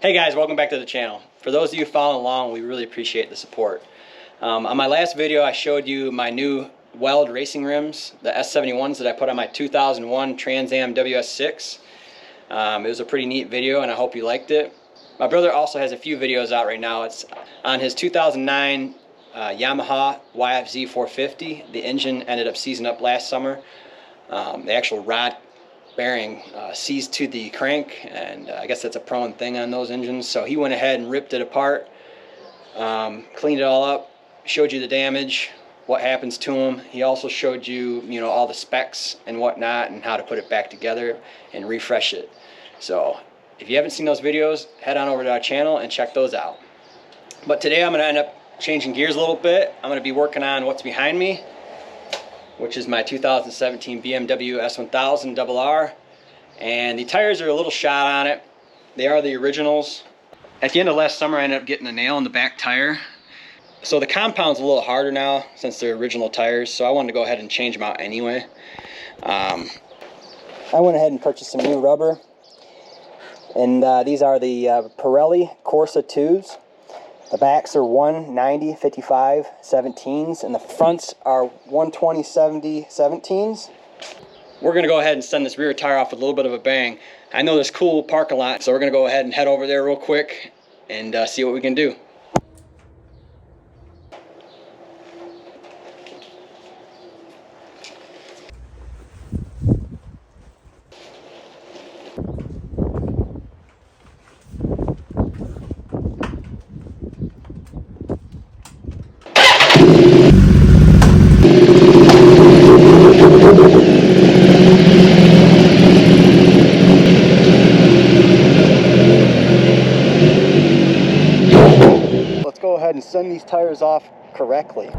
Hey guys, welcome back to the channel. For those of you following along, we really appreciate the support. On my last video, I showed you my new Weld racing rims, the S71s that I put on my 2001 Trans Am WS6. It was a pretty neat video and I hope you liked it. My brother also has a few videos out right now. It's on his 2009 Yamaha YFZ 450. The engine ended up seizing up last summer. The actual rod bearing seized to the crank, and I guess that's a prone thing on those engines. So he went ahead and ripped it apart, cleaned it all up, showed you the damage, what happens to them. He also showed you, all the specs and whatnot and how to put it back together and refresh it. So if you haven't seen those videos, head on over to our channel and check those out. But today I'm going to end up changing gears a little bit. I'm going to be working on what's behind me, which is my 2017 BMW S1000RR, and the tires are a little shot on it. They are the originals. At the end of last summer, I ended up getting a nail in the back tire. So the compound's a little harder now since they're original tires, so I wanted to go ahead and change them out anyway. I went ahead and purchased some new rubber, and these are the Pirelli Corsa 2s. The backs are 190/55 17s, and the fronts are 120/70 17s. We're going to go ahead and send this rear tire off with a little bit of a bang. I know this cool parking lot, so we're going to go ahead and head over there real quick and see what we can do. Let's go ahead and send these tires off correctly.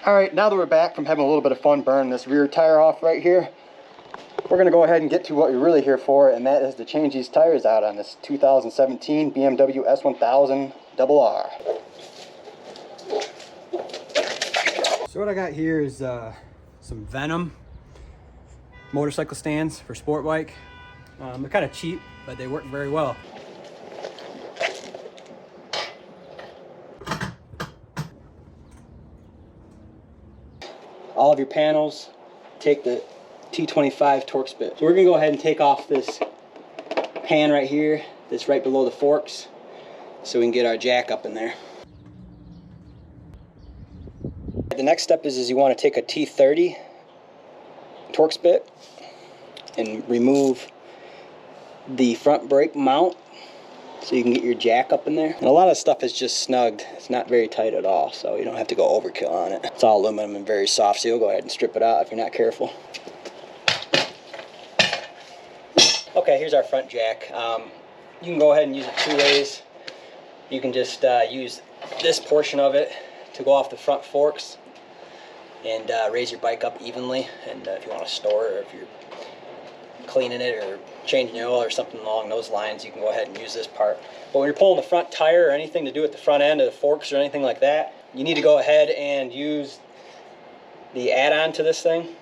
Alright, now that we're back from having a little bit of fun burning this rear tire off right here, we're going to go ahead and get to what you're really here for, and that is to change these tires out on this 2017 BMW S1000RR. So what I got here is some Venom motorcycle stands for sport bike. They're kind of cheap, but they work very well. All of your panels, take the T25 Torx bit. So we're going to go ahead and take off this pan right here that's right below the forks so we can get our jack up in there. The next step is you want to take a T30 Torx bit and remove the front brake mount so you can get your jack up in there. And a lot of stuff is just snugged. It's not very tight at all, so you don't have to go overkill on it. It's all aluminum and very soft, so you'll go ahead and strip it out if you're not careful. Okay, here's our front jack. You can go ahead and use it two ways. You can just use this portion of it to go off the front forks and raise your bike up evenly. And if you want to store it, or if you're cleaning it or changing the oil or something along those lines, you can go ahead and use this part. But when you're pulling the front tire or anything to do with the front end of the forks or anything like that, you need to go ahead and use the add-on to this thing,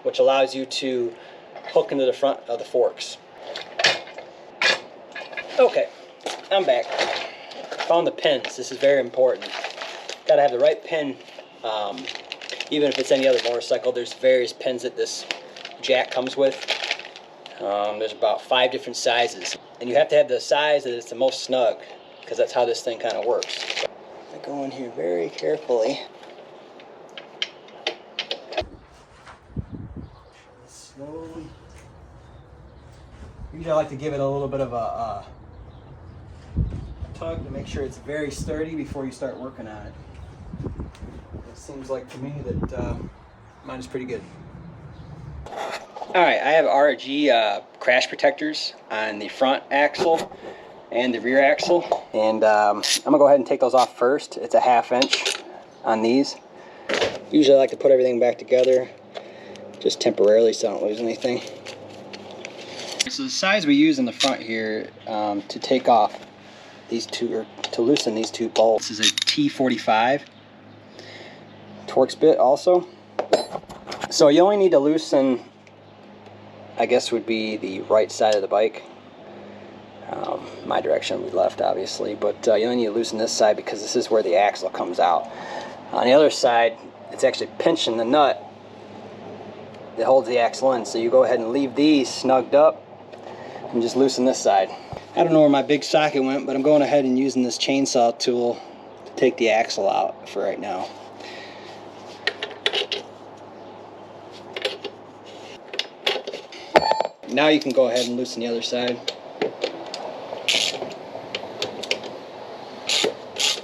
which allows you to hook into the front of the forks. Okay, I'm back. Found the pins. This is very important. Got to have the right pin. Even if it's any other motorcycle, there's various pins that this jack comes with. There's about 5 different sizes, and you have to have the size that is the most snug, because that's how this thing kind of works. I go in here very carefully. Slowly. Usually I like to give it a little bit of a tug to make sure it's very sturdy before you start working on it. seems like to me that mine is pretty good. Alright, I have RG crash protectors on the front axle and the rear axle, and I'm gonna go ahead and take those off first. It's a 1/2 inch on these. Usually I like to put everything back together just temporarily so I don't lose anything. So the size we use in the front here to take off these two, or to loosen these two bolts, this is a T45 Torx bit also. So you only need to loosen, I guess would be the right side of the bike. My direction would be left, obviously, but you only need to loosen this side because this is where the axle comes out. On the other side, it's actually pinching the nut that holds the axle in, so you go ahead and leave these snugged up and just loosen this side. I don't know where my big socket went, but I'm going ahead and using this chainsaw tool to take the axle out for right now. Now you can go ahead and loosen the other side.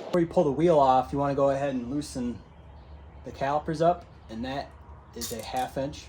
Before you pull the wheel off, you want to go ahead and loosen the calipers up, and that is a 1/2 inch.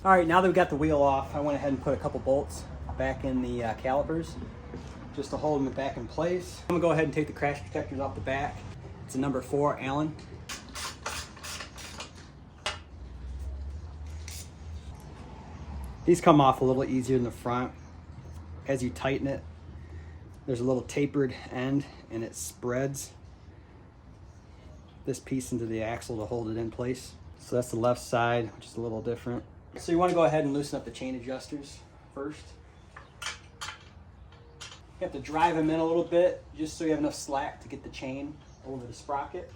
Alright, now that we got the wheel off, I went ahead and put a couple bolts back in the calipers just to hold them back in place. I'm going to go ahead and take the crash protectors off the back. It's a number 4 Allen. These come off a little easier in the front. As you tighten it, there's a little tapered end and it spreads this piece into the axle to hold it in place. So that's the left side, which is a little different. So you want to go ahead and loosen up the chain adjusters first. You have to drive them in a little bit just so you have enough slack to get the chain over the sprocket.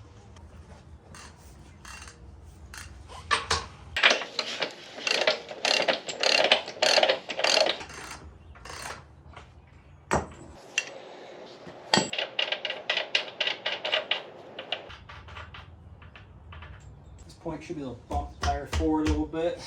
This point should be able to bump the tire forward a little bit.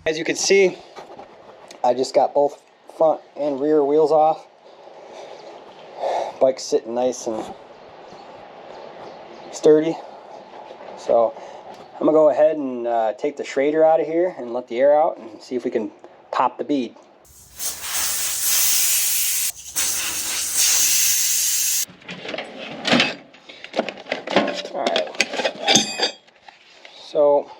As you can see, I just got both front and rear wheels off. Bike's sitting nice and sturdy. So I'm gonna go ahead and take the Schrader out of here and let the air out and see if we can pop the bead. Alright, so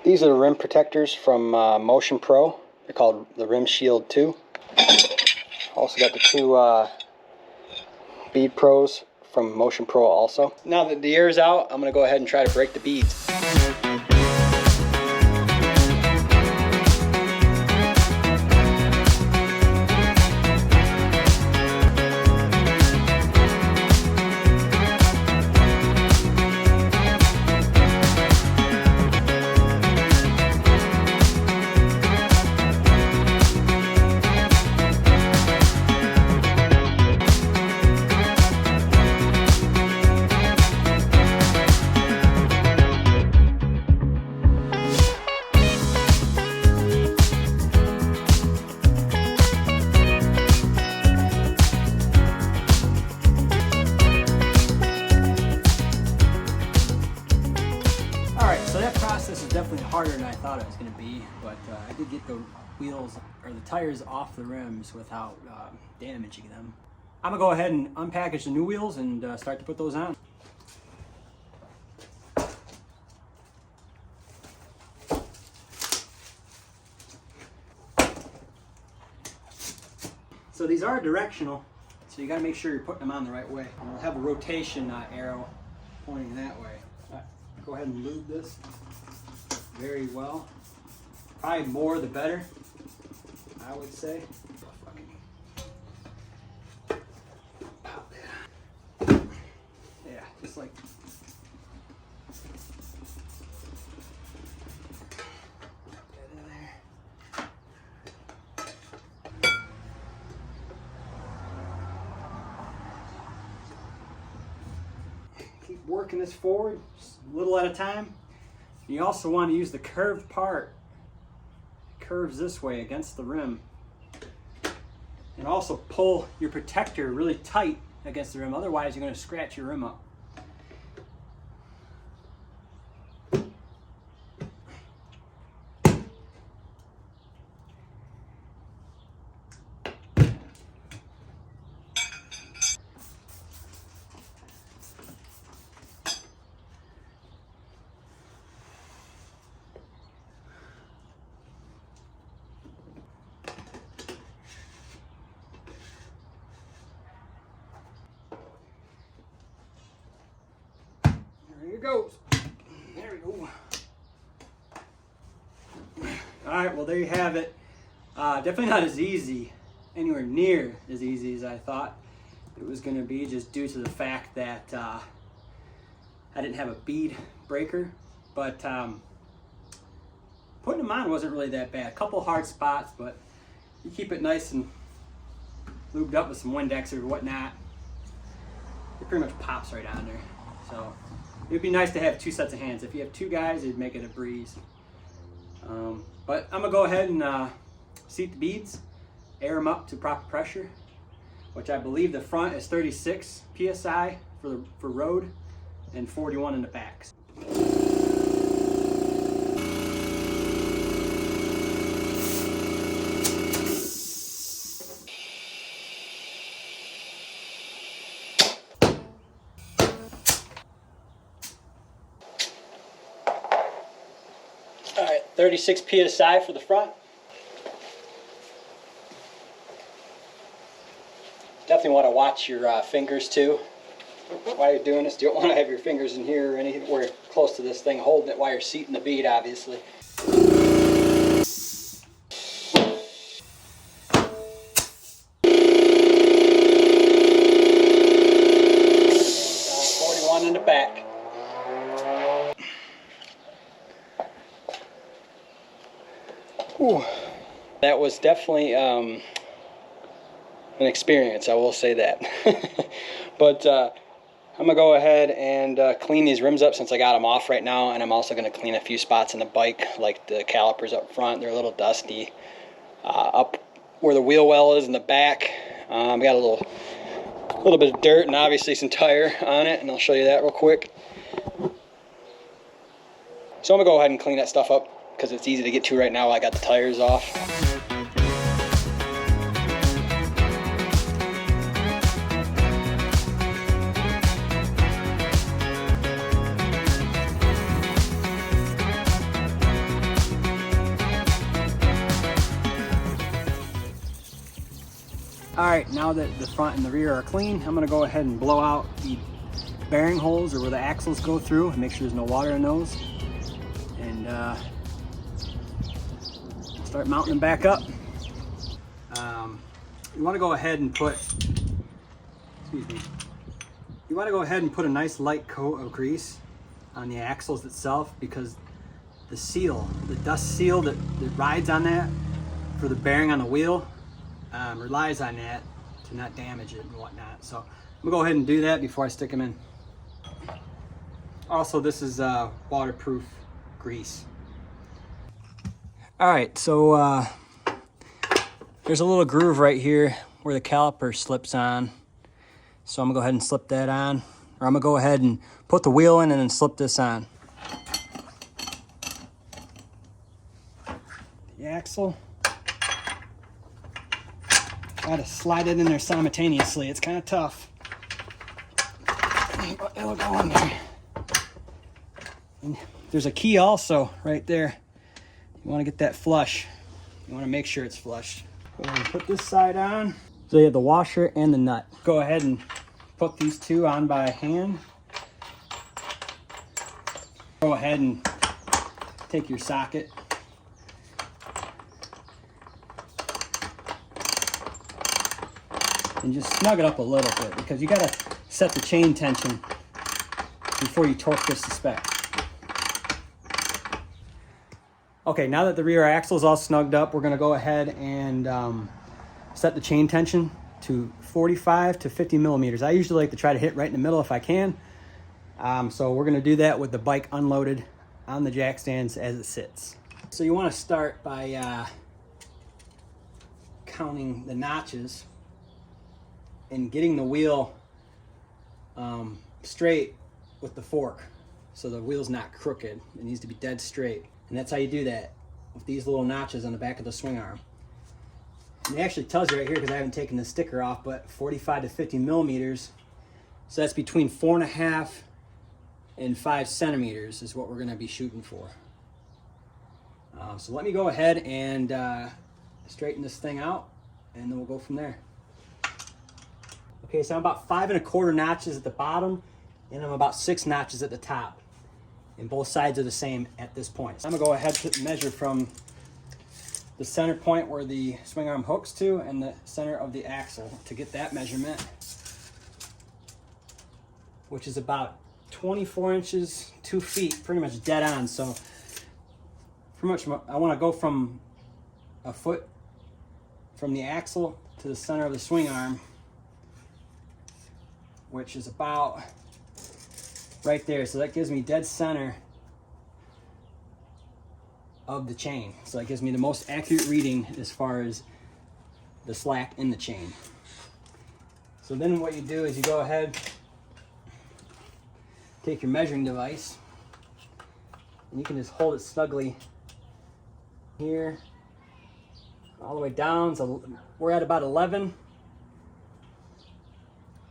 these are the rim protectors from Motion Pro. They're called the Rim Shield 2. Also got the two bead pros from Motion Pro also. Now that the air is out, I'm going to go ahead and try to break the beads. harder than I thought it was going to be, but I did get the wheels or the tires off the rims without damaging them. I'm gonna go ahead and unpackage the new wheels and start to put those on. So these are directional, so you got to make sure you're putting them on the right way. And we'll have a rotation arrow pointing that way. Go ahead and lube this very well. Probably more the better, I would say. Yeah, just like. Get in there. Keep working this forward, just a little at a time. You also want to use the curved part. It curves this way against the rim. And also pull your protector really tight against the rim, otherwise you're going to scratch your rim up. Here it goes. There we go. Alright, well there you have it. Definitely not as easy, anywhere near as easy as I thought it was going to be, just due to the fact that I didn't have a bead breaker. But putting them on wasn't really that bad. A couple hard spots, but you keep it nice and lubed up with some Windex or whatnot, it pretty much pops right on there. So it'd be nice to have two sets of hands. If you have two guys, it'd make it a breeze. But I'm gonna go ahead and seat the beads, air them up to proper pressure, which I believe the front is 36 psi for road and 41 in the backs. All right, 36 psi for the front. Definitely want to watch your fingers too while you're doing this. You don't want to have your fingers in here or anywhere close to this thing holding it while you're seating the bead, obviously. 41 in the back. Whew. That was definitely an experience, I will say that. But I'm gonna go ahead and clean these rims up since I got them off right now, and I'm also gonna clean a few spots in the bike, like the calipers up front. They're a little dusty. Up where the wheel well is in the back, we got a little bit of dirt and obviously some tire on it, and I'll show you that real quick. So I'm gonna go ahead and clean that stuff up because it's easy to get to right now while I got the tires off. Alright, now that the front and the rear are clean, I'm going to go ahead and blow out the bearing holes, or where the axles go through, and make sure there's no water in those. And start mounting them back up. You want to go ahead and put, you want to go ahead and put a nice light coat of grease on the axles itself, because the seal, the dust seal that rides on that for the bearing on the wheel, relies on that to not damage it and whatnot. So I'm gonna go ahead and do that before I stick them in. Also, this is waterproof grease. All right, so there's a little groove right here where the caliper slips on. So I'm gonna go ahead and slip that on, or I'm gonna go ahead and put the wheel in and then slip this on. the axle. Try to slide it in there simultaneously. It's kind of tough. But it'll go in there. And there's a key also right there. You want to get that flush. You want to make sure it's flush. Go ahead and put this side on. So you have the washer and the nut. Go ahead and put these two on by hand. Go ahead and take your socket. And just snug it up a little bit because you got to set the chain tension before you torque this to spec. Okay, now that the rear axle is all snugged up, we're going to go ahead and set the chain tension to 45 to 50 millimeters. I usually like to try to hit right in the middle if I can. So we're going to do that with the bike unloaded on the jack stands as it sits. So you want to start by counting the notches and getting the wheel straight with the fork, so the wheel's not crooked. It needs to be dead straight, and that's how you do that with these little notches on the back of the swing arm. And it actually tells you right here, because I haven't taken the sticker off, but 45 to 50 millimeters. So that's between 4.5 and 5 centimeters is what we're going to be shooting for. So let me go ahead and straighten this thing out, and then we'll go from there. Okay, so I'm about 5 1/4 notches at the bottom, and I'm about 6 notches at the top. And both sides are the same at this point. So I'm gonna go ahead and measure from the center point where the swing arm hooks to and the center of the axle to get that measurement, which is about 24 inches, 2 feet, pretty much dead on. So pretty much I wanna go from a foot from the axle to the center of the swing arm, which is about right there. So that gives me dead center of the chain. So that gives me the most accurate reading as far as the slack in the chain. So then what you do is you go ahead, take your measuring device, and you can just hold it snugly here all the way down. So we're at about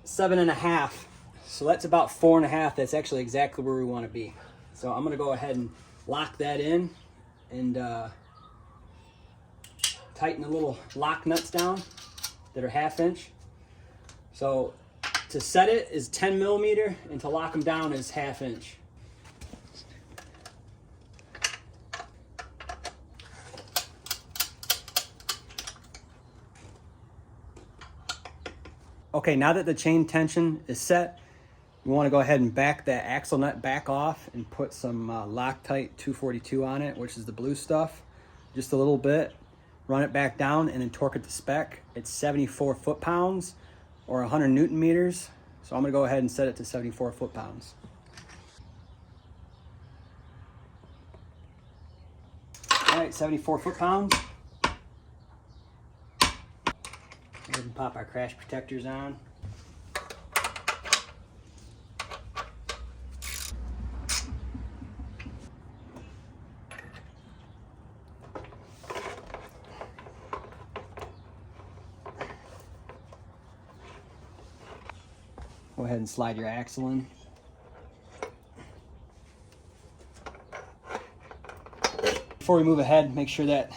7.5. So that's about 4.5. That's actually exactly where we want to be. So I'm going to go ahead and lock that in and tighten the little lock nuts down that are 1/2 inch. So to set it is 10 millimeter, and to lock them down is 1/2 inch. Okay, now that the chain tension is set, you want to go ahead and back that axle nut back off and put some Loctite 242 on it, which is the blue stuff, just a little bit. Run it back down and then torque it to spec. It's 74 foot-pounds or 100 Newton meters. So I'm going to go ahead and set it to 74 foot-pounds. All right, 74 foot-pounds. We can pop our crash protectors on. Go ahead and slide your axle in. Before we move ahead, make sure that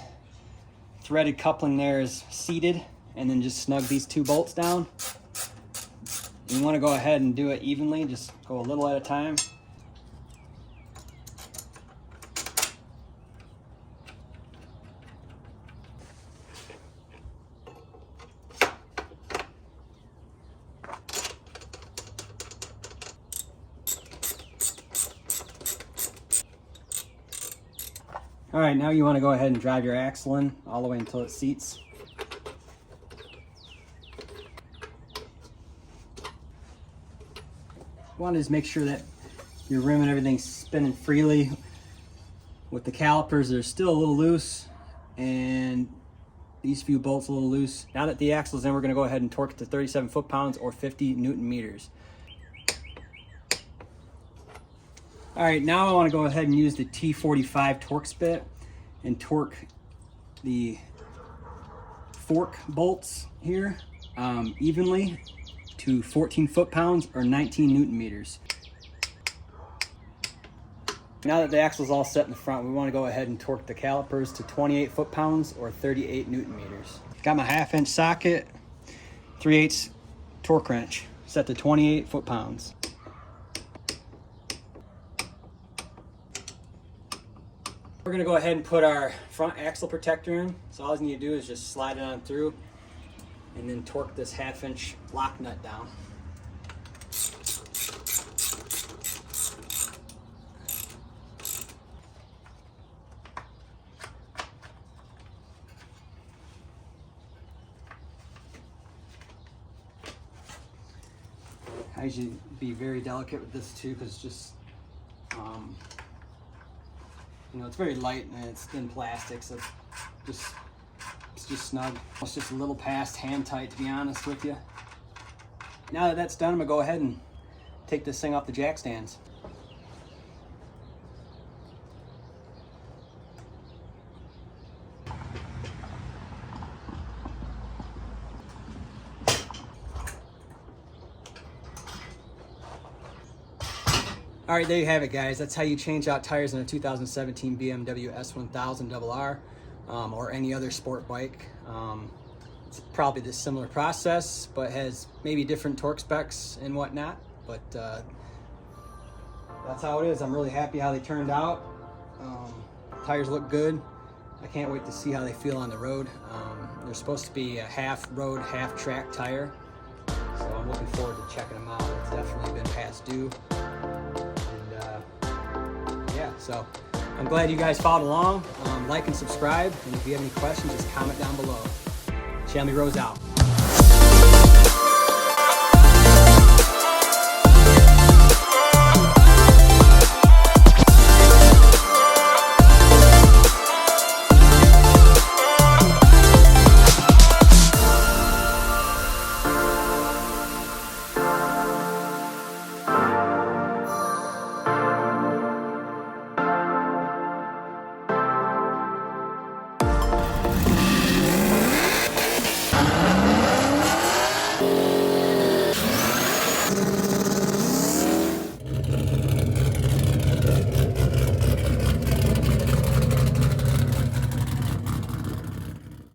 threaded coupling there is seated, and then just snug these 2 bolts down. You want to go ahead and do it evenly, just go a little at a time. All right, now you want to go ahead and drive your axle in all the way until it seats. You want to just make sure that your rim and everything's spinning freely. With the calipers, they're still a little loose, and these few bolts a little loose. Now that the axle's in, we're going to go ahead and torque it to 37 foot-pounds or 50 Newton meters. All right, now I want to go ahead and use the T45 torque spit and torque the fork bolts here evenly to 14 foot-pounds or 19 Newton meters. Now that the axle's all set in the front, we want to go ahead and torque the calipers to 28 foot-pounds or 38 Newton meters. Got my 1/2-inch socket, 3/8 torque wrench set to 28 foot-pounds. We're gonna go ahead and put our front axle protector in. So all you need to do is just slide it on through and then torque this 1/2-inch lock nut down. I usually be very delicate with this too, because it's just, you know, it's very light and it's thin plastic, so it's just snug. It's just a little past hand tight, to be honest with you. Now that that's done, I'm gonna go ahead and take this thing off the jack stands. All right, there you have it, guys. That's how you change out tires on a 2017 BMW S1000RR or any other sport bike. It's probably the similar process, but has maybe different torque specs and whatnot. But that's how it is. I'm really happy how they turned out. Tires look good. I can't wait to see how they feel on the road. They're supposed to be a half road, half track tire. So I'm looking forward to checking them out. It's definitely been past due. Yeah, so I'm glad you guys followed along. Like and subscribe, and if you have any questions, just comment down below. Shelby Rose out.